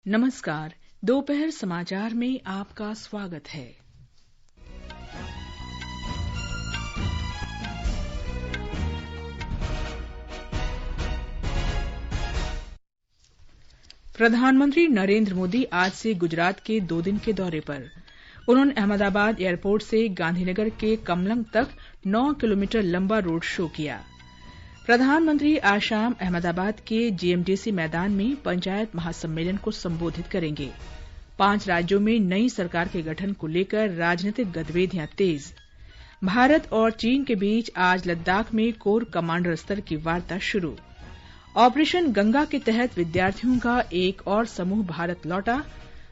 नमस्कार। दोपहर समाचार में आपका स्वागत है। प्रधानमंत्री नरेंद्र मोदी आज से गुजरात के 2 दिन के दौरे पर। उन्होंने अहमदाबाद एयरपोर्ट से गांधीनगर के कमलंग तक 9 किलोमीटर लंबा रोड शो किया। प्रधानमंत्री आज शाम अहमदाबाद के जीएमडीसी मैदान में पंचायत महासम्मेलन को संबोधित करेंगे। 5 राज्यों में नई सरकार के गठन को लेकर राजनीतिक गतिविधियां तेज। भारत और चीन के बीच आज लद्दाख में कोर कमांडर स्तर की वार्ता शुरू। ऑपरेशन गंगा के तहत विद्यार्थियों का एक और समूह भारत लौटा।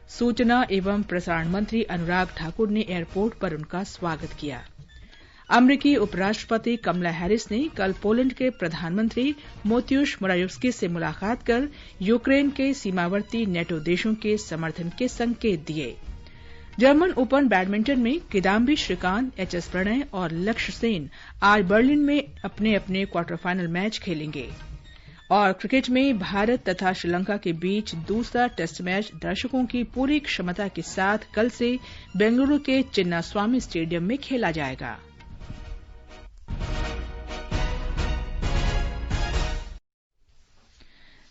सूचना एवं प्रसारण मंत्री अनुराग ठाकुर ने एयरपोर्ट पर उनका स्वागत किया। अमरीकी उपराष्ट्रपति कमला हैरिस ने कल पोलैंड के प्रधानमंत्री मोतियुश मोरायोव्स्की से मुलाकात कर यूक्रेन के सीमावर्ती नेटो देशों के समर्थन के संकेत दिए। जर्मन ओपन बैडमिंटन में किदाम्बी श्रीकांत, एचएस प्रणय और लक्ष्य सेन आज बर्लिन में अपने अपने क्वार्टर फाइनल मैच खेलेंगे। और क्रिकेट में भारत तथा श्रीलंका के बीच दूसरा टेस्ट मैच दर्शकों की पूरी क्षमता के साथ कल से बेंगलुरु के चिन्नास्वामी स्टेडियम में खेला जाएगा।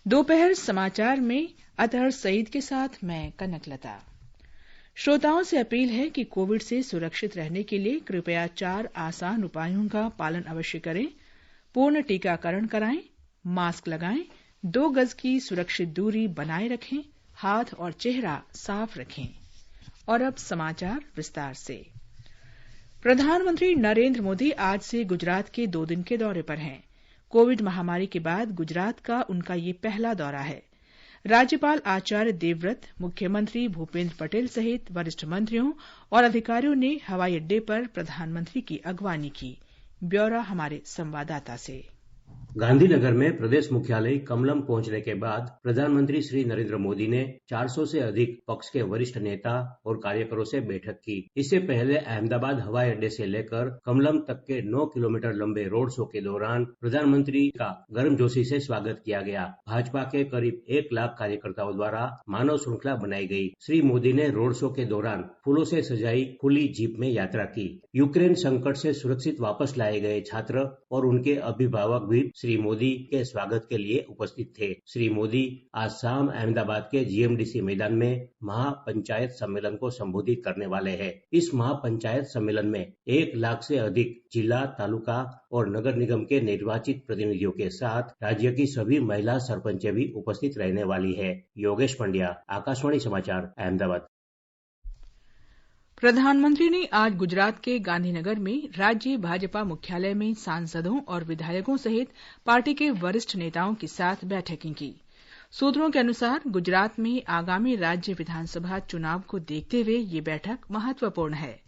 दोपहर समाचार में अतहर सईद के साथ मैं कनकलता। श्रोताओं से अपील है कि कोविड से सुरक्षित रहने के लिए कृपया 4 आसान उपायों का पालन अवश्य करें। पूर्ण टीकाकरण कराएं, मास्क लगाएं, 2 गज की सुरक्षित दूरी बनाए रखें, हाथ और चेहरा साफ रखें। और अब समाचार विस्तार से। प्रधानमंत्री नरेंद्र मोदी आज से गुजरात के 2 दिन के दौरे पर हैं। कोविड महामारी के बाद गुजरात का उनका ये पहला दौरा है। राज्यपाल आचार्य देवव्रत, मुख्यमंत्री भूपेंद्र पटेल सहित वरिष्ठ मंत्रियों और अधिकारियों ने हवाई अड्डे पर प्रधानमंत्री की अगवानी की। ब्यौरा हमारे संवाददाता से। गांधीनगर में प्रदेश मुख्यालय कमलम पहुंचने के बाद प्रधानमंत्री श्री नरेंद्र मोदी ने 400 से अधिक पक्ष के वरिष्ठ नेता और कार्यकरों से बैठक की। इससे पहले अहमदाबाद हवाई अड्डे से लेकर कमलम तक के 9 किलोमीटर लंबे रोड शो के दौरान प्रधानमंत्री का गर्मजोशी से स्वागत किया गया। भाजपा के करीब 1 लाख कार्यकर्ताओं द्वारा मानव श्रृंखला बनाई गई। श्री मोदी ने रोड शो के दौरान फूलों से सजाई खुली जीप में यात्रा की। यूक्रेन संकट से सुरक्षित वापस लाए गए छात्र और उनके अभिभावक भी श्री मोदी के स्वागत के लिए उपस्थित थे। श्री मोदी आज शाम अहमदाबाद के जीएमडीसी मैदान में महापंचायत सम्मेलन को संबोधित करने वाले हैं। इस महापंचायत सम्मेलन में 1 लाख से अधिक जिला, तालुका और नगर निगम के निर्वाचित प्रतिनिधियों के साथ राज्य की सभी महिला सरपंचें भी उपस्थित रहने वाली है। योगेश पंड्या, आकाशवाणी समाचार, अहमदाबाद। प्रधानमंत्री ने आज गुजरात के गांधीनगर में राज्य भाजपा मुख्यालय में सांसदों और विधायकों सहित पार्टी के वरिष्ठ नेताओं के साथ बैठकें की। सूत्रों के अनुसार गुजरात में आगामी राज्य विधानसभा चुनाव को देखते हुए ये बैठक महत्वपूर्ण है।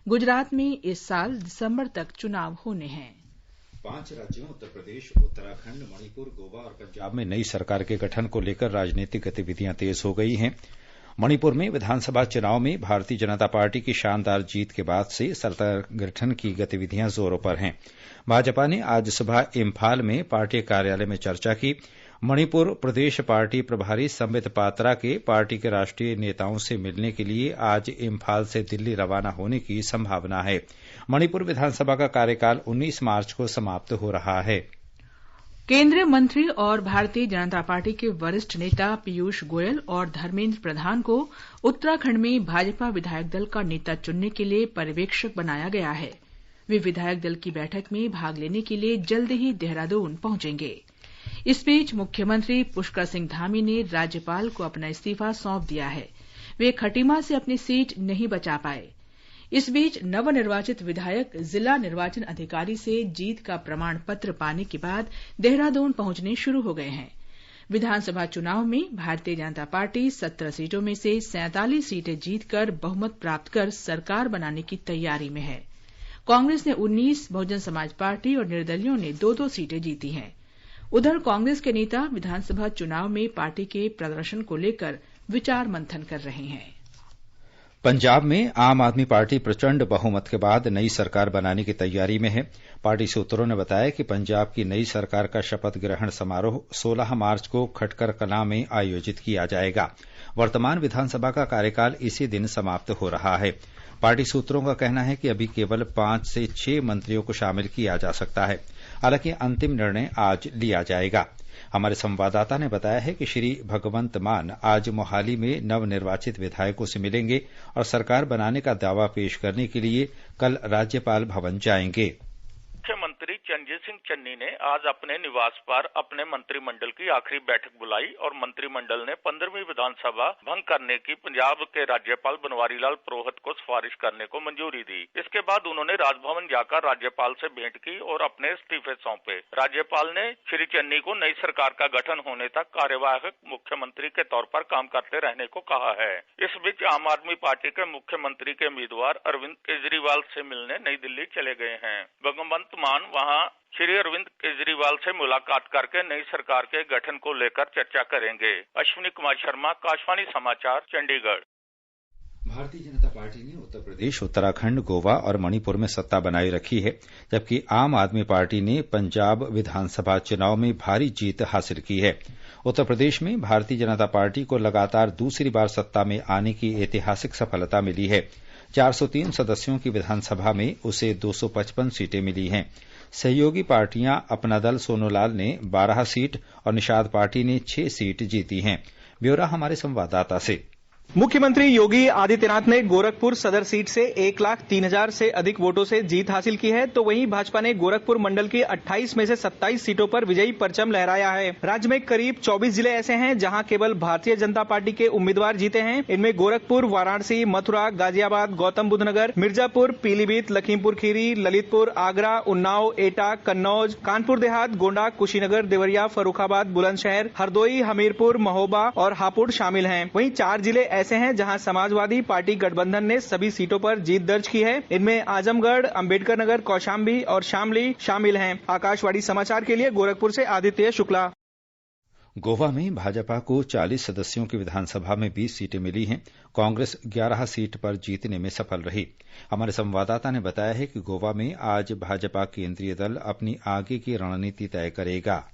गुजरात में इस साल दिसंबर तक चुनाव होने हैं। 5 राज्यों उत्तर प्रदेश, उत्तराखंड, मणिपुर, गोवा और पंजाब में नई सरकार के गठन को लेकर राजनीतिक गतिविधियां तेज हो गई हैं। मणिपुर में विधानसभा चुनाव में भारतीय जनता पार्टी की शानदार जीत के बाद से सरकार गठन की गतिविधियां जोरों पर हैं। भाजपा ने आज सुबह इम्फाल में पार्टी कार्यालय में चर्चा की। मणिपुर प्रदेश पार्टी प्रभारी संबित पात्रा के पार्टी के राष्ट्रीय नेताओं से मिलने के लिए आज इम्फाल से दिल्ली रवाना होने की संभावना है। मणिपुर विधानसभा का कार्यकाल 19 मार्च को समाप्त हो रहा है। केंद्रीय मंत्री और भारतीय जनता पार्टी के वरिष्ठ नेता पीयूष गोयल और धर्मेंद्र प्रधान को उत्तराखंड में भाजपा विधायक दल का नेता चुनने के लिए पर्यवेक्षक बनाया गया है। वे विधायक दल की बैठक में भाग लेने के लिए जल्द ही देहरादून पहुंचेंगे। इस बीच मुख्यमंत्री पुष्कर सिंह धामी ने राज्यपाल को अपना इस्तीफा सौंप दिया है। वे खटीमा से अपनी सीट नहीं बचा पाए। इस बीच नवनिर्वाचित विधायक जिला निर्वाचन अधिकारी से जीत का प्रमाण पत्र पाने के बाद देहरादून पहुंचने शुरू हो गए हैं। विधानसभा चुनाव में भारतीय जनता पार्टी 17 सीटों में से 47 सीटें जीतकर बहुमत प्राप्त कर सरकार बनाने की तैयारी में है। कांग्रेस ने 19, बहुजन समाज पार्टी और निर्दलियों ने 2-2 सीटें जीती हैं। उधर कांग्रेस के नेता विधानसभा चुनाव में पार्टी के प्रदर्शन को लेकर विचार मंथन कर रहे हैं। पंजाब में आम आदमी पार्टी प्रचंड बहुमत के बाद नई सरकार बनाने की तैयारी में है। पार्टी सूत्रों ने बताया कि पंजाब की नई सरकार का शपथ ग्रहण समारोह 16 मार्च को खटकर कलां में आयोजित किया जाएगा। वर्तमान विधानसभा का कार्यकाल इसी दिन समाप्त हो रहा है। पार्टी सूत्रों का कहना है कि अभी केवल 5 से 6 मंत्रियों को शामिल किया जा सकता है। हालांकि अंतिम निर्णय आज लिया जाएगा। हमारे संवाददाता ने बताया है कि श्री भगवंत मान आज मोहाली में नवनिर्वाचित विधायकों से मिलेंगे और सरकार बनाने का दावा पेश करने के लिए कल राज्यपाल भवन जाएंगे। मुख्यमंत्री चरणजीत सिंह चन्नी ने आज अपने निवास पर अपने मंत्रिमंडल की आखिरी बैठक बुलाई और मंत्रिमंडल ने 15वीं विधानसभा भंग करने की पंजाब के राज्यपाल बनवारी लाल पुरोहित को सिफारिश करने को मंजूरी दी। इसके बाद उन्होंने राजभवन जाकर राज्यपाल से भेंट की और अपने इस्तीफे सौंपे। राज्यपाल ने श्री चन्नी को नई सरकार का गठन होने तक कार्यवाहक मुख्यमंत्री के तौर पर काम करते रहने को कहा है। इस बीच आम आदमी पार्टी के मुख्यमंत्री के उम्मीदवार अरविंद केजरीवाल से मिलने नई दिल्ली चले गए हैं। भगवंत मान वहां श्री अरविंद केजरीवाल से मुलाकात करके नई सरकार के गठन को लेकर चर्चा करेंगे। अश्विनी कुमार शर्मा, आकाशवाणी समाचार, चंडीगढ़। भारतीय जनता पार्टी ने उत्तर प्रदेश, उत्तराखंड, गोवा और मणिपुर में सत्ता बनाए रखी है, जबकि आम आदमी पार्टी ने पंजाब विधानसभा चुनाव में भारी जीत हासिल की है। उत्तर प्रदेश में भारतीय जनता पार्टी को लगातार दूसरी बार सत्ता में आने की ऐतिहासिक सफलता मिली है। 403 सदस्यों की विधानसभा में उसे 255 सीटें मिली हैं। सहयोगी पार्टियां अपना दल सोनूलाल ने 12 सीट और निषाद पार्टी ने 6 सीट जीती हैं। ब्यौरा हमारे संवाददाता से। मुख्यमंत्री योगी आदित्यनाथ ने गोरखपुर सदर सीट से 1,03,000 से अधिक वोटों से जीत हासिल की है, तो वहीं भाजपा ने गोरखपुर मंडल की 28 में से 27 सीटों पर विजयी परचम लहराया है। राज्य में करीब 24 जिले ऐसे हैं जहां केवल भारतीय जनता पार्टी के उम्मीदवार जीते हैं। इनमें गोरखपुर, वाराणसी, मथुरा, गाजियाबाद, गौतम बुद्ध नगर, मिर्जापुर, पीलीभीत, लखीमपुर खीरी, ललितपुर, आगरा, उन्नाव, एटा, कन्नौज, कानपुर देहात, गोंडा, कुशीनगर, देवरिया, फर्रुखाबाद, बुलंदशहर, हरदोई, हमीरपुर, महोबा और हापुड़ शामिल हैं। वहीं 4 जिले ऐसे हैं जहां समाजवादी पार्टी गठबंधन ने सभी सीटों पर जीत दर्ज की है। इनमें आजमगढ़, अंबेडकर नगर, कौशाम्बी और शामली शामिल हैं। आकाशवाणी समाचार के लिए गोरखपुर से आदित्य शुक्ला। गोवा में भाजपा को 40 सदस्यों की विधानसभा में 20 सीटें मिली हैं। कांग्रेस 11 सीट पर जीतने में सफल रही। हमारे संवाददाता ने बताया है कि गोवा में आज भाजपा केंद्रीय दल अपनी आगे की रणनीति तय करेगा।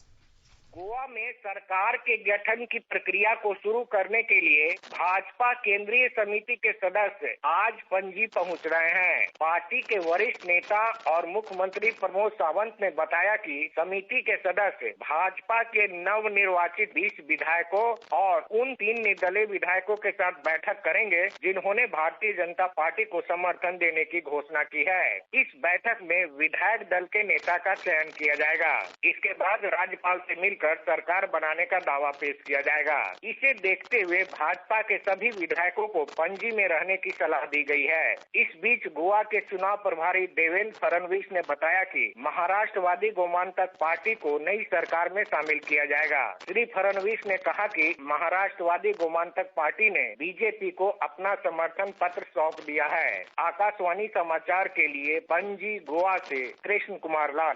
गोवा में सरकार के गठन की प्रक्रिया को शुरू करने के लिए भाजपा केंद्रीय समिति के सदस्य आज पणजी पहुंच रहे हैं। पार्टी के वरिष्ठ नेता और मुख्यमंत्री प्रमोद सावंत ने बताया कि समिति के सदस्य भाजपा के नवनिर्वाचित 20 विधायकों और उन 3 निर्दलीय विधायकों के साथ बैठक करेंगे जिन्होंने भारतीय जनता पार्टी को समर्थन देने की घोषणा की है। इस बैठक में विधायक दल के नेता का चयन किया जाएगा। इसके बाद राज्यपाल से मिलकर सरकार बनाने का दावा पेश किया जाएगा। इसे देखते हुए भाजपा के सभी विधायकों को पणजी में रहने की सलाह दी गई है। इस बीच गोवा के चुनाव प्रभारी देवेंद्र फडणवीस ने बताया कि महाराष्ट्रवादी गोमांतक पार्टी को नई सरकार में शामिल किया जाएगा। श्री फडणवीस ने कहा कि महाराष्ट्रवादी गोमांतक पार्टी ने बीजेपी को अपना समर्थन पत्र सौंप दिया है। आकाशवाणी समाचार के लिए पणजी, गोवा से कृष्ण कुमार लाल।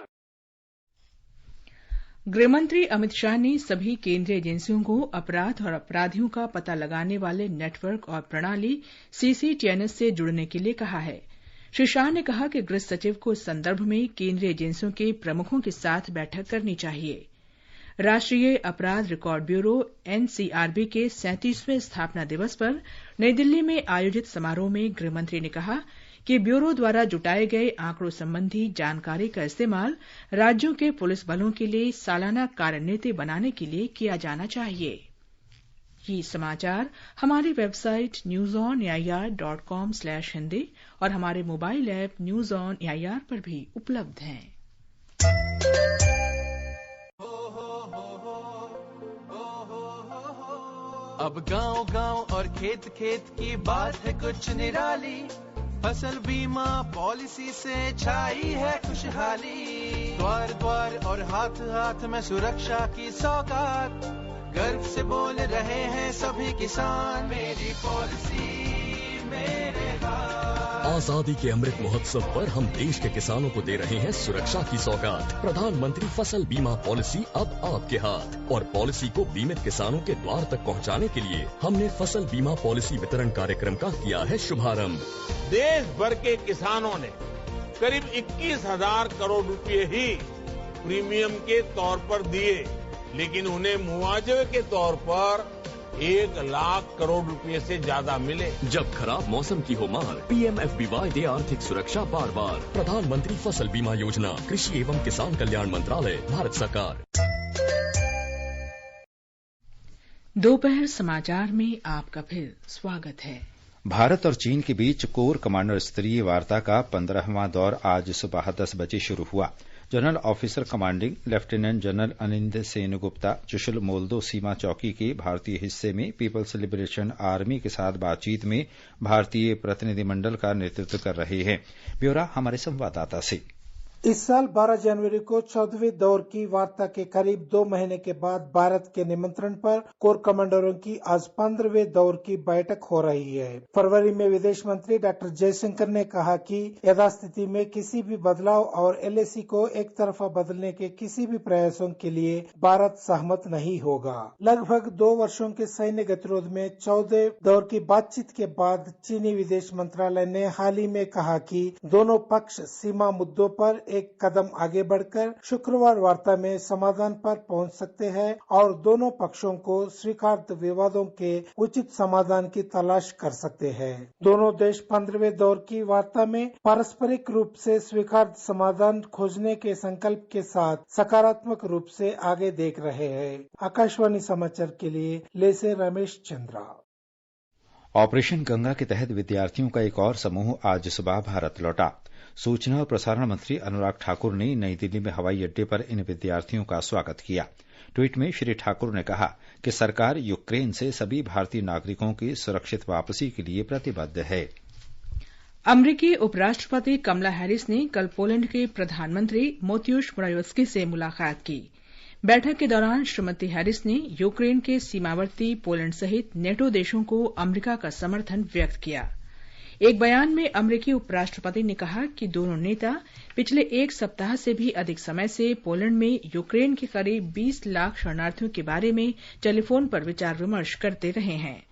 गृहमंत्री अमित शाह ने सभी केंद्रीय एजेंसियों को अपराध और अपराधियों का पता लगाने वाले नेटवर्क और प्रणाली CCTNS से जुड़ने के लिए कहा है। श्री शाह ने कहा कि गृह सचिव को इस संदर्भ में केंद्रीय एजेंसियों के प्रमुखों के साथ बैठक करनी चाहिए। राष्ट्रीय अपराध रिकॉर्ड ब्यूरो NCRB के 37वें स्थापना दिवस पर नई दिल्ली में आयोजित समारोह में गृहमंत्री ने कहा कि ब्यूरो द्वारा जुटाए गए आंकड़ों संबंधी जानकारी का इस्तेमाल राज्यों के पुलिस बलों के लिए सालाना कार्यनीति बनाने के लिए किया जाना चाहिए। ये समाचार हमारी वेबसाइट newsonair.com/hindi और हमारे mobile app news on AIR पर भी उपलब्ध हैं। अब गांव-गांव और खेत-खेत की बात है कुछ निराली। फसल बीमा पॉलिसी से छाई है खुशहाली। द्वार-द्वार और हाथ-हाथ में सुरक्षा की सौगात। गर्व से बोल रहे हैं सभी किसान, मेरी पॉलिसी मेरे हाथ। आजादी के अमृत महोत्सव पर हम देश के किसानों को दे रहे हैं सुरक्षा की सौगात। प्रधानमंत्री फसल बीमा पॉलिसी अब आपके हाथ। और पॉलिसी को बीमित किसानों के द्वार तक पहुंचाने के लिए हमने फसल बीमा पॉलिसी वितरण कार्यक्रम का किया है शुभारंभ। देश भर के किसानों ने करीब 21,000 करोड़ रुपए ही प्रीमियम के तौर पर दिए, लेकिन उन्हें मुआवजे के तौर पर 1,00,000 करोड़ रुपए से ज्यादा मिले। जब खराब मौसम की हो मार, PMFBY दे आर्थिक सुरक्षा बार बार। प्रधानमंत्री फसल बीमा योजना, कृषि एवं किसान कल्याण मंत्रालय, भारत सरकार। दोपहर समाचार में आपका फिर स्वागत है। भारत और चीन के बीच कोर कमांडर स्तरीय वार्ता का 15वां दौर आज सुबह 10 बजे शुरू हुआ। General officer commanding lieutenant general Anind Sengupta Chushul Moldo सीमा चौकी के भारतीय हिस्से में पीपल्स लिबरेशन आर्मी के साथ बातचीत में भारतीय प्रतिनिधिमंडल का नेतृत्व कर रहे हैं। ब्यौरा हमारे संवाददाता से। इस साल 12 जनवरी को 14वें दौर की वार्ता के करीब 2 महीने के बाद भारत के निमंत्रण पर कोर कमांडरों की आज 15वें दौर की बैठक हो रही है। फरवरी में विदेश मंत्री डॉक्टर जयशंकर ने कहा कि यथास्थिति में किसी भी बदलाव और LAC को एक तरफा बदलने के किसी भी प्रयासों के लिए भारत सहमत नहीं होगा। लगभग 2 वर्षों के सैन्य गतिरोध में 14 दौर की बातचीत के बाद चीनी विदेश मंत्रालय ने हाल ही में कहा कि दोनों पक्ष सीमा मुद्दों पर एक कदम आगे बढ़कर शुक्रवार वार्ता में समाधान पर पहुंच सकते हैं और दोनों पक्षों को स्वीकार्य विवादों के उचित समाधान की तलाश कर सकते हैं। दोनों देश 15वें दौर की वार्ता में पारस्परिक रूप से स्वीकार्य समाधान खोजने के संकल्प के साथ सकारात्मक रूप से आगे देख रहे हैं। आकाशवाणी समाचार के लिए ले से रमेश चंद्रा। ऑपरेशन गंगा के तहत विद्यार्थियों का एक और समूह आज सुबह भारत लौटा। सूचना और प्रसारण मंत्री अनुराग ठाकुर ने नई दिल्ली में हवाई अड्डे पर इन विद्यार्थियों का स्वागत किया। ट्वीट में श्री ठाकुर ने कहा कि सरकार यूक्रेन से सभी भारतीय नागरिकों की सुरक्षित वापसी के लिए प्रतिबद्ध है। अमरीकी उपराष्ट्रपति कमला हैरिस ने कल पोलैंड के प्रधानमंत्री मोतियुश मोरावित्स्की से मुलाकात की। बैठक के दौरान श्रीमती हैरिस ने यूक्रेन के सीमावर्ती पोलैंड सहित नेटो देशों को अमरीका का समर्थन व्यक्त किया। एक बयान में अमरीकी उपराष्ट्रपति ने कहा कि दोनों नेता पिछले 1 सप्ताह से भी अधिक समय से पोलैंड में यूक्रेन के करीब 20 लाख शरणार्थियों के बारे में टेलीफोन पर विचार विमर्श करते रहे हैं।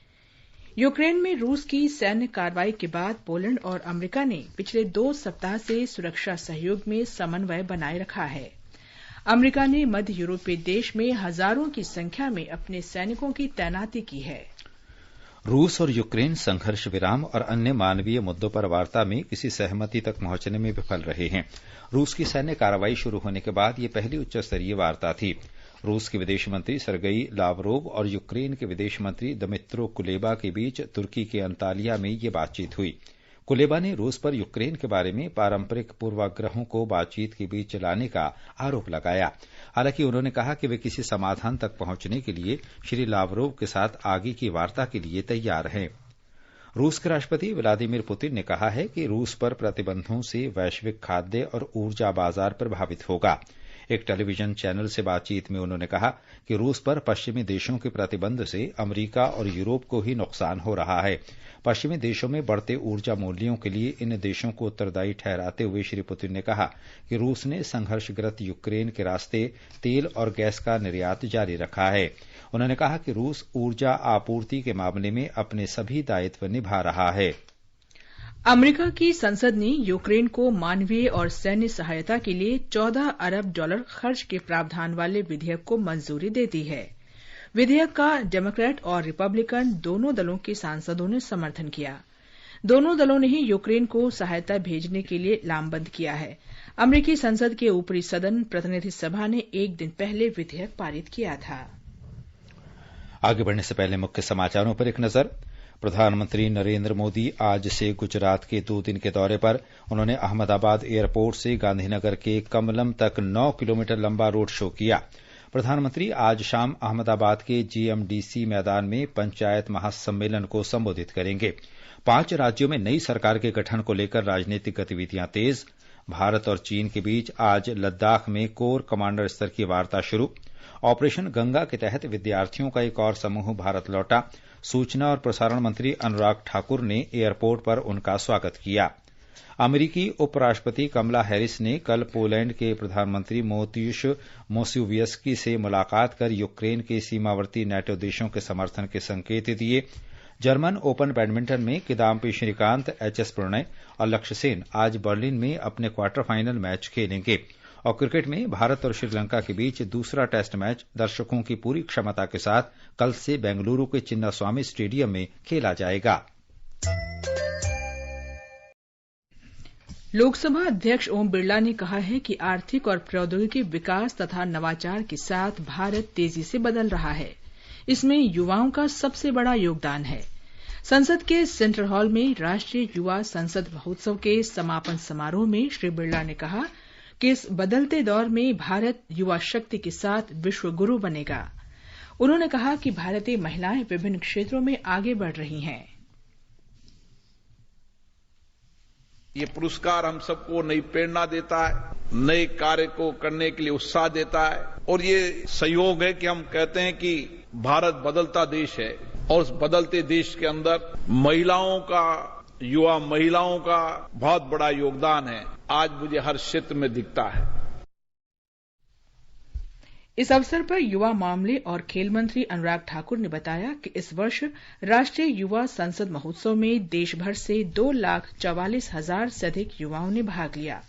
यूक्रेन में रूस की सैन्य कार्रवाई के बाद पोलैंड और अमरीका ने पिछले 2 सप्ताह से सुरक्षा सहयोग में समन्वय बनाए रखा है। अमरीका ने मध्य यूरोपीय देश में हजारों की संख्या में अपने सैनिकों की तैनाती की है। रूस और यूक्रेन संघर्ष विराम और अन्य मानवीय मुद्दों पर वार्ता में किसी सहमति तक पहुंचने में विफल रहे हैं। रूस की सैन्य कार्रवाई शुरू होने के बाद यह पहली उच्च स्तरीय वार्ता थी। रूस के विदेश मंत्री सरगेई लावरोव और यूक्रेन के विदेश मंत्री दमित्रो कुलेबा के बीच तुर्की के अंतालिया में ये बातचीत हुई। कुलेबा ने रूस पर यूक्रेन के बारे में पारंपरिक पूर्वाग्रहों को बातचीत के बीच लाने का आरोप लगाया। हालांकि उन्होंने कहा कि वे किसी समाधान तक पहुंचने के लिए श्री लावरोव के साथ आगे की वार्ता के लिए तैयार हैं। रूस के राष्ट्रपति व्लादिमीर पुतिन ने कहा है कि रूस पर प्रतिबंधों से वैश्विक खाद्य और ऊर्जा बाजार प्रभावित होगा। एक टेलीविजन चैनल से बातचीत में उन्होंने कहा कि रूस पर पश्चिमी देशों के प्रतिबंध से अमरीका और यूरोप को ही नुकसान हो रहा है। पश्चिमी देशों में बढ़ते ऊर्जा मूल्यों के लिए इन देशों को उत्तरदायी ठहराते हुए श्री पुतिन ने कहा कि रूस ने संघर्षग्रस्त यूक्रेन के रास्ते तेल और गैस का निर्यात जारी रखा है। उन्होंने कहा कि रूस ऊर्जा आपूर्ति के मामले में अपने सभी दायित्व निभा रहा है। अमेरिका की संसद ने यूक्रेन को मानवीय और सैन्य सहायता के लिए $14 अरब खर्च के प्रावधान वाले विधेयक को मंजूरी दे दी है। विधेयक का डेमोक्रेट और रिपब्लिकन दोनों दलों के सांसदों ने समर्थन किया। दोनों दलों ने ही यूक्रेन को सहायता भेजने के लिए लामबंद किया है। अमेरिकी संसद के ऊपरी सदन प्रतिनिधि सभा ने एक दिन पहले विधेयक पारित किया था। आगे बढ़ने से पहले मुख्य समाचारों पर एक नजर। प्रधानमंत्री नरेंद्र मोदी आज से गुजरात के 2 दिन के दौरे पर। उन्होंने अहमदाबाद एयरपोर्ट से गांधीनगर के कमलम तक 9 किलोमीटर लंबा रोड शो किया। प्रधानमंत्री आज शाम अहमदाबाद के GMDC मैदान में पंचायत महासम्मेलन को संबोधित करेंगे। 5 राज्यों में नई सरकार के गठन को लेकर राजनीतिक गतिविधियां तेज। भारत और चीन के बीच आज लद्दाख में कोर कमांडर स्तर की वार्ता शुरू। ऑपरेशन गंगा के तहत विद्यार्थियों का एक और समूह भारत लौटा। सूचना और प्रसारण मंत्री अनुराग ठाकुर ने एयरपोर्ट पर उनका स्वागत किया। अमेरिकी उपराष्ट्रपति कमला हैरिस ने कल पोलैंड के प्रधानमंत्री मोतियुश मोरावित्स्की से मुलाकात कर यूक्रेन के सीमावर्ती नेटो देशों के समर्थन के संकेत दिए। जर्मन ओपन बैडमिंटन में किदाम्बी श्रीकांत, HS प्रणय और लक्ष्य सेन आज बर्लिन में अपने क्वार्टर फाइनल मैच खेलेंगे। और क्रिकेट में भारत और श्रीलंका के बीच दूसरा टेस्ट मैच दर्शकों की पूरी क्षमता के साथ कल से बेंगलुरु के चिन्नास्वामी स्टेडियम में खेला जाएगा। लोकसभा अध्यक्ष ओम बिरला ने कहा है कि आर्थिक और प्रौद्योगिकी विकास तथा नवाचार के साथ भारत तेजी से बदल रहा है। इसमें युवाओं का सबसे बड़ा योगदान है। संसद के सेंट्रल हॉल में राष्ट्रीय युवा संसद महोत्सव के समापन समारोह में श्री बिरला ने कहा कि इस बदलते दौर में भारत युवा शक्ति के साथ विश्व गुरु बनेगा। उन्होंने कहा कि भारतीय महिलाएं विभिन्न क्षेत्रों में आगे बढ़ रही हैं। ये पुरस्कार हम सबको नई प्रेरणा देता है, नए कार्य को करने के लिए उत्साह देता है और ये संयोग है कि हम कहते हैं कि भारत बदलता देश है और उस बदलते देश के अंदर महिलाओं का, युवा महिलाओं का बहुत बड़ा योगदान है। आज मुझे हर क्षेत्र में दिखता है। इस अवसर पर युवा मामले और खेल मंत्री अनुराग ठाकुर ने बताया कि इस वर्ष राष्ट्रीय युवा संसद महोत्सव में देश भर से 2,44,000 से अधिक युवाओं ने भाग लिया।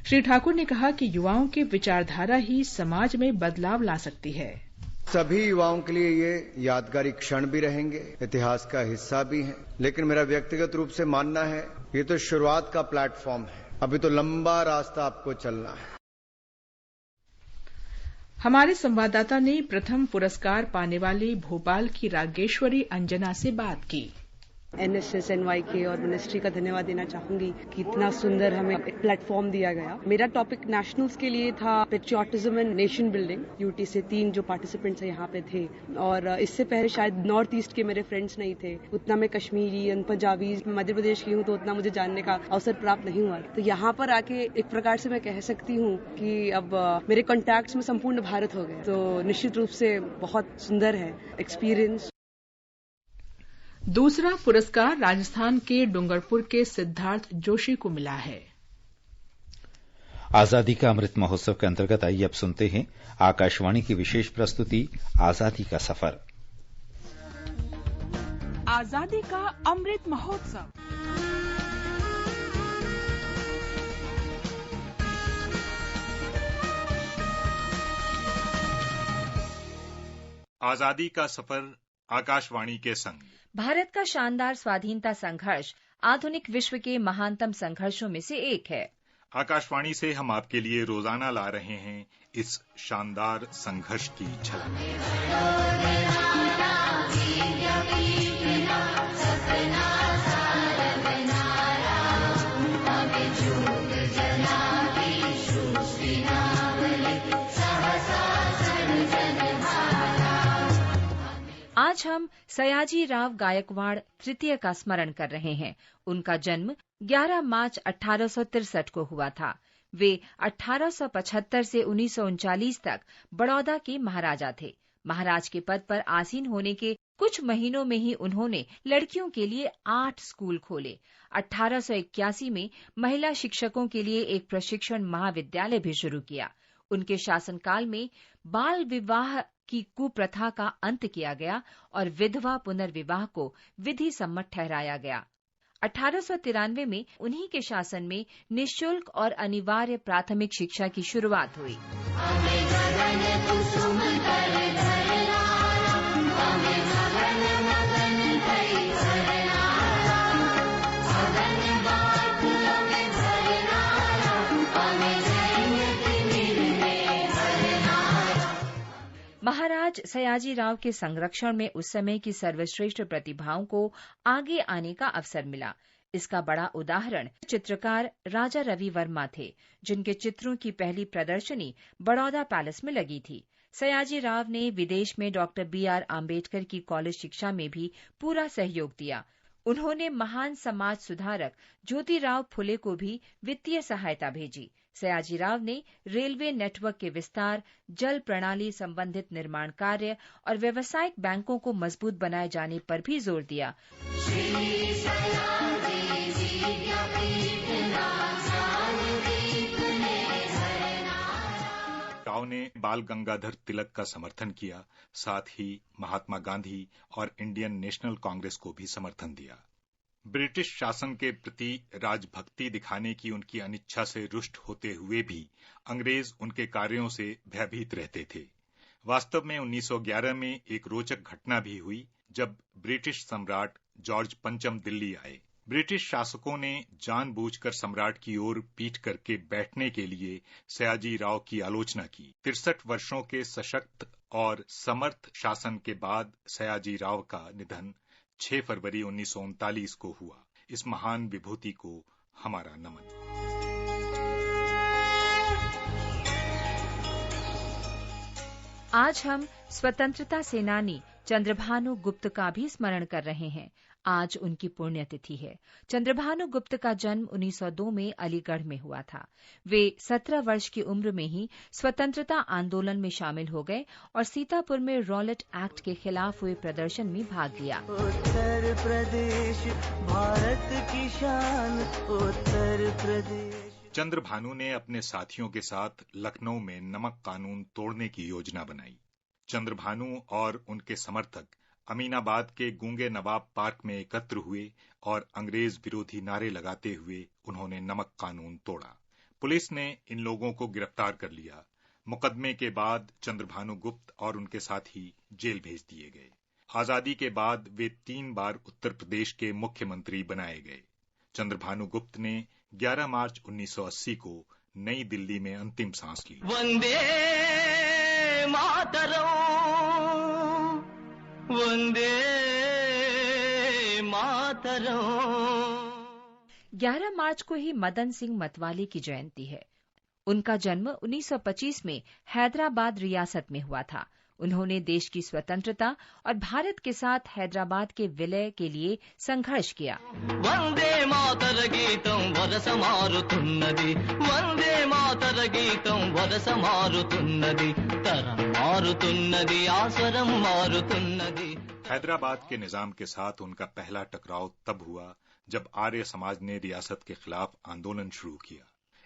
श्री ठाकुर ने कहा कि युवाओं की विचारधारा ही समाज में बदलाव ला सकती है। सभी युवाओं के लिए ये यादगारी क्षण भी रहेंगे, इतिहास का हिस्सा भी हैं। लेकिन मेरा व्यक्तिगत रूप से मानना है ये तो शुरुआत का प्लेटफॉर्म है, अभी तो लंबा रास्ता आपको चलना है। हमारे संवाददाता ने प्रथम पुरस्कार पाने वाली भोपाल की रागेश्वरी अंजना से बात की। NSS, NYK और मिनिस्ट्री का धन्यवाद देना चाहूंगी कि इतना सुंदर हमें एक प्लेटफॉर्म दिया गया। मेरा टॉपिक नेशनल्स के लिए था patriotism and nation building. UT से 3 जो पार्टिसिपेंट्स यहाँ पे थे और इससे पहले शायद नॉर्थ ईस्ट के मेरे फ्रेंड्स नहीं थे उतना। मैं कश्मीरी, पंजाबी, मध्य प्रदेश की हूँ तो उतना मुझे जानने का अवसर प्राप्त नहीं हुआ। तो यहाँ पर आके एक प्रकार से मैं कह सकती हूँ कि अब मेरे कॉन्टैक्ट्स में संपूर्ण भारत हो गए, तो निश्चित रूप से बहुत सुंदर है एक्सपीरियंस। दूसरा पुरस्कार राजस्थान के डूंगरपुर के सिद्धार्थ जोशी को मिला है। आजादी का अमृत महोत्सव के अंतर्गत आइए अब सुनते हैं आकाशवाणी की विशेष प्रस्तुति आजादी का सफर। आजादी का अमृत महोत्सव। आजादी का सफर आकाशवाणी के संग। भारत का शानदार स्वाधीनता संघर्ष आधुनिक विश्व के महानतम संघर्षों में से एक है। आकाशवाणी से हम आपके लिए रोजाना ला रहे हैं इस शानदार संघर्ष की झलक। आज हम सयाजी राव गायकवाड़ तृतीय का स्मरण कर रहे हैं। उनका जन्म 11 मार्च 1863 को हुआ था। वे 1875 से 1939 तक बड़ौदा के महाराजा थे। महाराज के पद पर आसीन होने के कुछ महीनों में ही उन्होंने लड़कियों के लिए 8 स्कूल खोले। 1881 में महिला शिक्षकों के लिए एक प्रशिक्षण महाविद्यालय भी शुरू किया। उनके शासनकाल में बाल विवाह की कुप्रथा का अंत किया गया और विधवा पुनर्विवाह को विधि सम्मत ठहराया गया। 1893 में उन्हीं के शासन में निःशुल्क और अनिवार्य प्राथमिक शिक्षा की शुरुआत हुई। महाराज सयाजी राव के संरक्षण में उस समय की सर्वश्रेष्ठ प्रतिभाओं को आगे आने का अवसर मिला। इसका बड़ा उदाहरण चित्रकार राजा रवि वर्मा थे, जिनके चित्रों की पहली प्रदर्शनी बड़ौदा पैलेस में लगी थी। सयाजी राव ने विदेश में डॉक्टर BR आम्बेडकर की कॉलेज शिक्षा में भी पूरा सहयोग दिया। उन्होंने महान समाज सुधारक ज्योतिराव फुले को भी वित्तीय सहायता भेजी। सयाजी राव ने रेलवे नेटवर्क के विस्तार, जल प्रणाली संबंधित निर्माण कार्य और व्यावसायिक बैंकों को मजबूत बनाए जाने पर भी जोर दिया। राव ने बाल गंगाधर तिलक का समर्थन किया, साथ ही महात्मा गांधी और इंडियन नेशनल कांग्रेस को भी समर्थन दिया। ब्रिटिश शासन के प्रति राजभक्ति दिखाने की उनकी अनिच्छा से रुष्ट होते हुए भी अंग्रेज उनके कार्यों से भयभीत रहते थे। वास्तव में 1911 में एक रोचक घटना भी हुई जब ब्रिटिश सम्राट जॉर्ज पंचम दिल्ली आए। ब्रिटिश शासकों ने जानबूझकर सम्राट की ओर पीठ करके बैठने के लिए सयाजी राव की आलोचना की। 63 वर्षों के सशक्त और समर्थ शासन के बाद सयाजी राव का निधन 6 फरवरी 1939 को हुआ। इस महान विभूति को हमारा नमन। आज हम स्वतंत्रता सेनानी चंद्रभानु गुप्त का भी स्मरण कर रहे हैं। आज उनकी पुण्यतिथि है। चंद्रभानु गुप्त का जन्म 1902 में अलीगढ़ में हुआ था। वे 17 वर्ष की उम्र में ही स्वतंत्रता आंदोलन में शामिल हो गए और सीतापुर में रॉलेट एक्ट के खिलाफ हुए प्रदर्शन में भाग लिया। उत्तर प्रदेश भारत की शान, उत्तर प्रदेश। चंद्रभानु ने अपने साथियों के साथ लखनऊ में नमक कानून तोड़ने की योजना बनाई। चंद्रभानु और उनके समर्थक अमीनाबाद के गूंगे नवाब पार्क में एकत्र हुए और अंग्रेज विरोधी नारे लगाते हुए उन्होंने नमक कानून तोड़ा। पुलिस ने इन लोगों को गिरफ्तार कर लिया। मुकदमे के बाद चंद्रभानु गुप्त और उनके साथी जेल भेज दिए गए। आजादी के बाद वे 3 बार उत्तर प्रदेश के मुख्यमंत्री बनाए गए। चंद्रभानु गुप्त ने 11 मार्च 1980 को नई दिल्ली में अंतिम सांस ली। वंदे मातरम, वंदे मातरम। 11 मार्च को ही मदन सिंह मतवाले की जयंती है। उनका जन्म 1925 में हैदराबाद रियासत में हुआ था। उन्होंने देश की स्वतंत्रता और भारत के साथ हैदराबाद के विलय के लिए संघर्ष किया। वंदे मातर गीतम वरस मारुतुन्नदी, वंदे मातर गीतम वरस मारुतुन्नदी, तरम मारुतुन्नदी, आसरम मारुतुन्नदी। हैदराबाद के निजाम के साथ उनका पहला टकराव तब हुआ जब आर्य समाज ने रियासत के खिलाफ आंदोलन शुरू किया।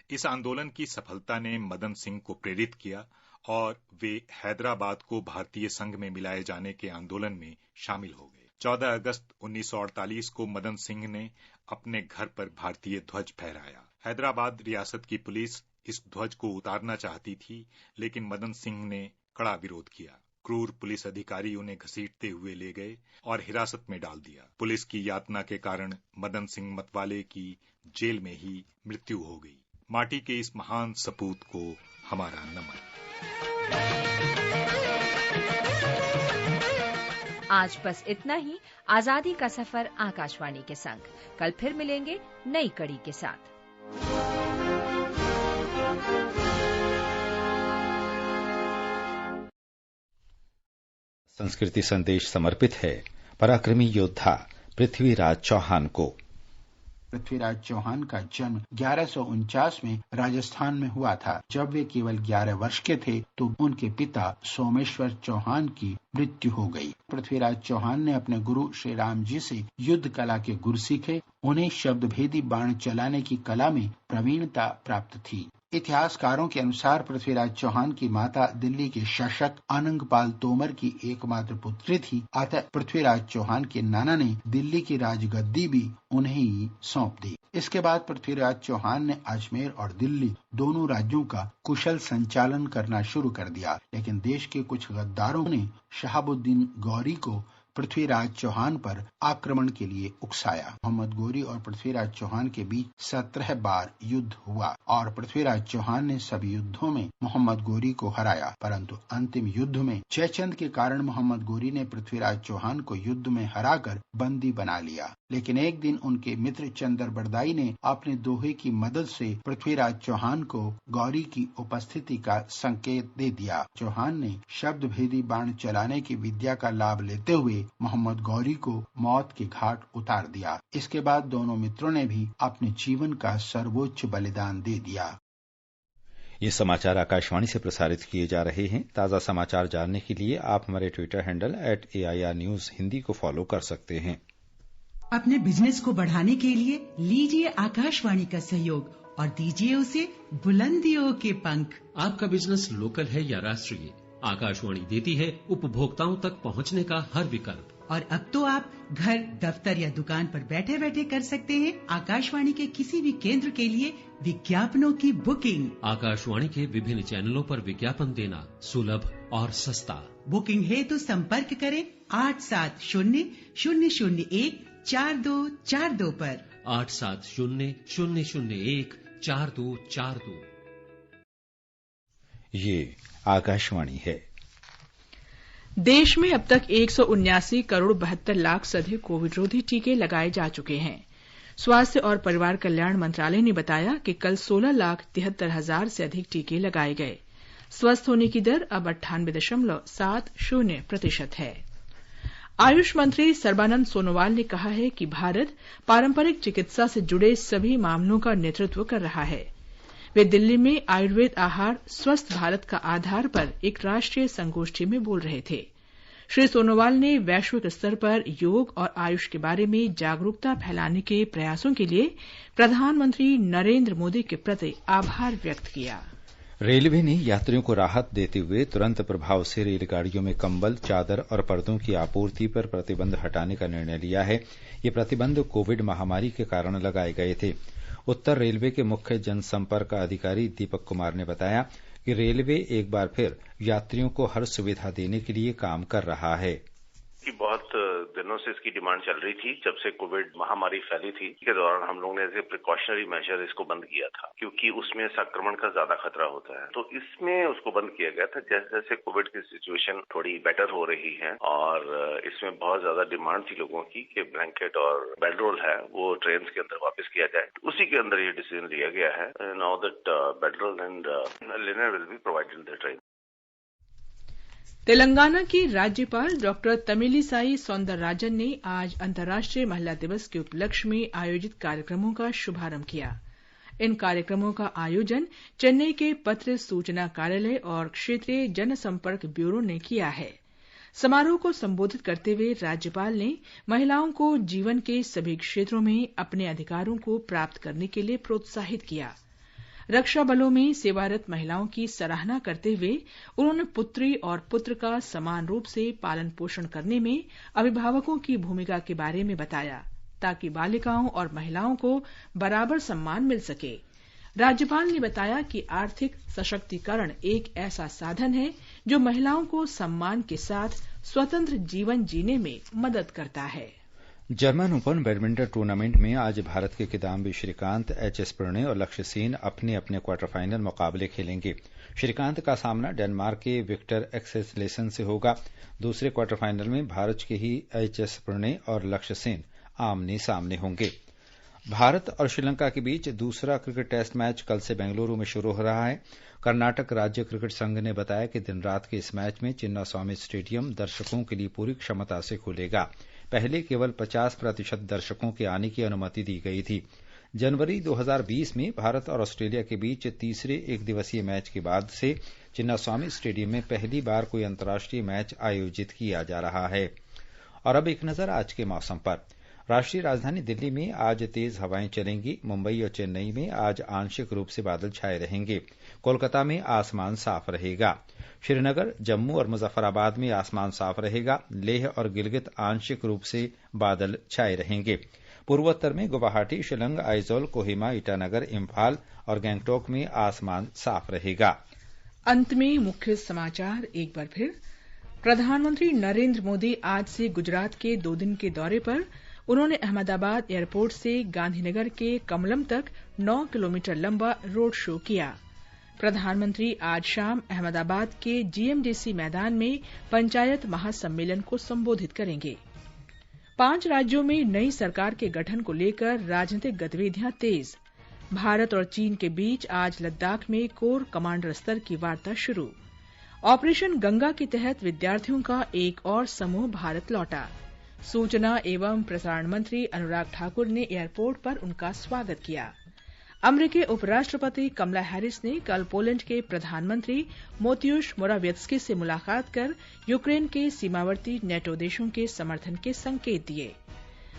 इस आंदोलन की सफलता ने मदन सिंह को प्रेरित किया और वे हैदराबाद को भारतीय संघ में मिलाए जाने के आंदोलन में शामिल हो गए। 14 अगस्त 1948 को मदन सिंह ने अपने घर पर भारतीय ध्वज फहराया। हैदराबाद रियासत की पुलिस इस ध्वज को उतारना चाहती थी, लेकिन मदन सिंह ने कड़ा विरोध किया। क्रूर पुलिस अधिकारी उन्हें घसीटते हुए ले गए और हिरासत में डाल दिया। पुलिस की यातना के कारण मदन सिंह मतवाले की जेल में ही मृत्यु हो गई। माटी के इस महान सपूत को हमारा नमन। आज बस इतना ही। आजादी का सफर आकाशवाणी के संग। कल फिर मिलेंगे नई कड़ी के साथ। संस्कृति संदेश समर्पित है पराक्रमी योद्धा पृथ्वीराज चौहान को। पृथ्वीराज चौहान का जन्म 1149 में राजस्थान में हुआ था। जब वे केवल 11 वर्ष के थे तो उनके पिता सोमेश्वर चौहान की मृत्यु हो गई। पृथ्वीराज चौहान ने अपने गुरु श्री राम जी से युद्ध कला के गुर सीखे। उन्हें शब्दभेदी बाण चलाने की कला में प्रवीणता प्राप्त थी। इतिहासकारों के अनुसार पृथ्वीराज चौहान की माता दिल्ली के शासक आनंगपाल तोमर की एकमात्र पुत्री थी। अतः पृथ्वीराज चौहान के नाना ने दिल्ली की राजगद्दी भी उन्हें ही सौंप दी। इसके बाद पृथ्वीराज चौहान ने अजमेर और दिल्ली दोनों राज्यों का कुशल संचालन करना शुरू कर दिया। लेकिन देश के कुछ गद्दारों ने शहाबुद्दीन गौरी को पृथ्वीराज चौहान पर आक्रमण के लिए उकसाया। मोहम्मद गौरी और पृथ्वीराज चौहान के बीच 17 बार युद्ध हुआ और पृथ्वीराज चौहान ने सभी युद्धों में मोहम्मद गौरी को हराया। परंतु अंतिम युद्ध में जयचंद के कारण मोहम्मद गौरी ने पृथ्वीराज चौहान को युद्ध में हराकर बंदी बना लिया। लेकिन एक दिन उनके मित्र चंदर बरदाई ने अपने दोहे की मदद से पृथ्वीराज चौहान को गौरी की उपस्थिति का संकेत दे दिया। चौहान ने शब्द भेदी बाण चलाने की विद्या का लाभ लेते हुए मोहम्मद गौरी को मौत के घाट उतार दिया। इसके बाद दोनों मित्रों ने भी अपने जीवन का सर्वोच्च बलिदान दे दिया। ये समाचार आकाशवाणी से प्रसारित किए जा रहे हैं। ताज़ा समाचार जानने के लिए आप हमारे Twitter handle @AIR News Hindi को फॉलो कर सकते हैं। अपने बिजनेस को बढ़ाने के लिए लीजिए आकाशवाणी का सहयोग और दीजिए उसे बुलंदियों के पंख। आपका बिजनेस लोकल है या राष्ट्रीय, आकाशवाणी देती है उपभोक्ताओं तक पहुंचने का हर विकल्प। और अब तो आप घर, दफ्तर या दुकान पर बैठे बैठे कर सकते हैं आकाशवाणी के किसी भी केंद्र के लिए विज्ञापनों की बुकिंग। आकाशवाणी के विभिन्न चैनलों पर विज्ञापन देना सुलभ और सस्ता। बुकिंग है तो संपर्क करें 8700014242 पर। 8700014242। ये आकाशवाणी है। देश में अब तक 179 करोड़ 72 लाख से अधिक कोविड रोधी टीके लगाए जा चुके हैं। स्वास्थ्य और परिवार कल्याण मंत्रालय ने बताया कि कल 16,73,000 से अधिक टीके लगाए गए। स्वस्थ होने की दर अब 98.70% है। आयुष मंत्री सर्बानंद सोनोवाल ने कहा है कि भारत पारंपरिक चिकित्सा से जुड़े सभी मामलों का नेतृत्व कर रहा है। वे दिल्ली में आयुर्वेद आहार स्वस्थ भारत का आधार पर एक राष्ट्रीय संगोष्ठी में बोल रहे थे। श्री सोनोवाल ने वैश्विक स्तर पर योग और आयुष के बारे में जागरूकता फैलाने के प्रयासों के लिए प्रधानमंत्री नरेंद्र मोदी के प्रति आभार व्यक्त किया। रेलवे ने यात्रियों को राहत देते हुए तुरंत प्रभाव से रेलगाड़ियों में कंबल, चादर और पर्दों की आपूर्ति पर प्रतिबंध हटाने का निर्णय लिया है। ये प्रतिबंध कोविड महामारी के कारण लगाए गए थे। उत्तर रेलवे के मुख्य जनसंपर्क अधिकारी दीपक कुमार ने बताया कि रेलवे एक बार फिर यात्रियों को हर सुविधा देने के लिए काम कर रहा है। कि बहुत दिनों से इसकी डिमांड चल रही थी। जब से कोविड महामारी फैली थी के दौरान हम लोगों ने ऐसे प्रिकॉशनरी मेजर इसको बंद किया था, क्योंकि उसमें संक्रमण का ज्यादा खतरा होता है। तो इसमें उसको बंद किया गया था। जैसे जैसे कोविड की सिचुएशन थोड़ी बेटर हो रही है और इसमें बहुत ज्यादा डिमांड थी लोगों की कि ब्लैंकेट और बेडरोल है वो ट्रेन के अंदर वापस किया जाए, उसी के अंदर ये डिसीजन लिया गया है। Now that bedroll and linear will be provided in the train. Telangana की राज्यपाल डॉक्टर तमिलिसाई सौंदरराजन ने आज अंतर्राष्ट्रीय महिला दिवस के उपलक्ष्य में आयोजित कार्यक्रमों का शुभारंभ किया। इन कार्यक्रमों का आयोजन चेन्नई के पत्र सूचना कार्यालय और क्षेत्रीय जनसंपर्क ब्यूरो ने किया है। समारोह को संबोधित करते हुए राज्यपाल ने महिलाओं को जीवन के सभी क्षेत्रों में अपने अधिकारों को प्राप्त करने के लिए प्रोत्साहित किया। रक्षा बलों में सेवारत महिलाओं की सराहना करते हुए उन्होंने पुत्री और पुत्र का समान रूप से पालन पोषण करने में अभिभावकों की भूमिका के बारे में बताया, ताकि बालिकाओं और महिलाओं को बराबर सम्मान मिल सके। राज्यपाल ने बताया कि आर्थिक सशक्तिकरण एक ऐसा साधन है जो महिलाओं को सम्मान के साथ स्वतंत्र जीवन जीने में मदद करता है। जर्मन ओपन बैडमिंटन टूर्नामेंट में आज भारत के किदाम्बी श्रीकांत, एचएस प्रणय और लक्ष्य सेन अपने अपने क्वार्टर फाइनल मुकाबले खेलेंगे। श्रीकांत का सामना डेनमार्क के विक्टर एक्सेलसन से होगा। दूसरे क्वार्टर फाइनल में भारत के ही एचएस प्रणय और लक्ष्य सेन आमने सामने होंगे। भारत और श्रीलंका के बीच दूसरा क्रिकेट टेस्ट मैच कल से बेंगलुरु में शुरू हो रहा है। कर्नाटक राज्य क्रिकेट संघ ने बताया कि दिन रात के इस मैच में चिन्नास्वामी स्टेडियम दर्शकों के लिए पूरी क्षमता से खुलेगा। पहले केवल 50% दर्शकों के आने की अनुमति दी गई थी। जनवरी 2020 में भारत और ऑस्ट्रेलिया के बीच तीसरे एक दिवसीय मैच के बाद से चिन्नास्वामी स्टेडियम में पहली बार कोई अंतर्राष्ट्रीय मैच आयोजित किया जा रहा है। और अब एक नजर आज के मौसम पर। राष्ट्रीय राजधानी दिल्ली में आज तेज हवाएं चलेंगी। मुंबई और चेन्नई में आज आंशिक रूप से बादल छाए रहेंगे। कोलकाता में आसमान साफ रहेगा। श्रीनगर, जम्मू और मुजफ्फराबाद में आसमान साफ रहेगा। लेह और गिलगित आंशिक रूप से बादल छाए रहेंगे। पूर्वोत्तर में गुवाहाटी, शिलंग, आइजोल, कोहिमा, ईटानगर, इम्फाल और गैंगटोक में आसमान साफ रहेगा। अंत में मुख्य समाचार एक बार फिर। प्रधानमंत्री नरेंद्र मोदी आज से गुजरात के 2 दिन के दौरे पर। उन्होंने अहमदाबाद एयरपोर्ट से गांधीनगर के कमलम तक 9 किलोमीटर लंबा रोड शो किया। प्रधानमंत्री आज शाम अहमदाबाद के जीएमडीसी मैदान में पंचायत महासम्मेलन को संबोधित करेंगे। 5 राज्यों में नई सरकार के गठन को लेकर राजनीतिक गतिविधियां तेज। भारत और चीन के बीच आज लद्दाख में कोर कमांडर स्तर की वार्ता शुरू। ऑपरेशन गंगा के तहत विद्यार्थियों का एक और समूह भारत लौटा। सूचना एवं प्रसारण मंत्री अनुराग ठाकुर ने एयरपोर्ट पर उनका स्वागत किया। अमेरिकी उपराष्ट्रपति कमला हैरिस ने कल पोलैंड के प्रधानमंत्री मोतियुश मोरावियत्स्की से मुलाकात कर यूक्रेन के सीमावर्ती नेटो देशों के समर्थन के संकेत दिए।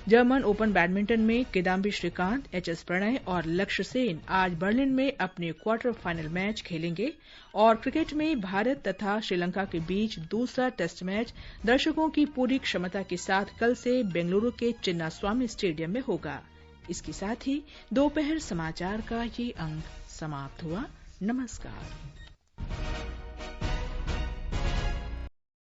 जर्मन ओपन बैडमिंटन में किदाम्बी श्रीकांत, एचएस प्रणय और लक्ष्य सेन आज बर्लिन में अपने क्वार्टर फाइनल मैच खेलेंगे और क्रिकेट में भारत तथा श्रीलंका के बीच दूसरा टेस्ट मैच दर्शकों की पूरी क्षमता के साथ कल से बेंगलुरु के चिन्नास्वामी स्टेडियम में होगा। इसके साथ ही दोपहर समाचार का ये अंक समाप्त हुआ। नमस्कार।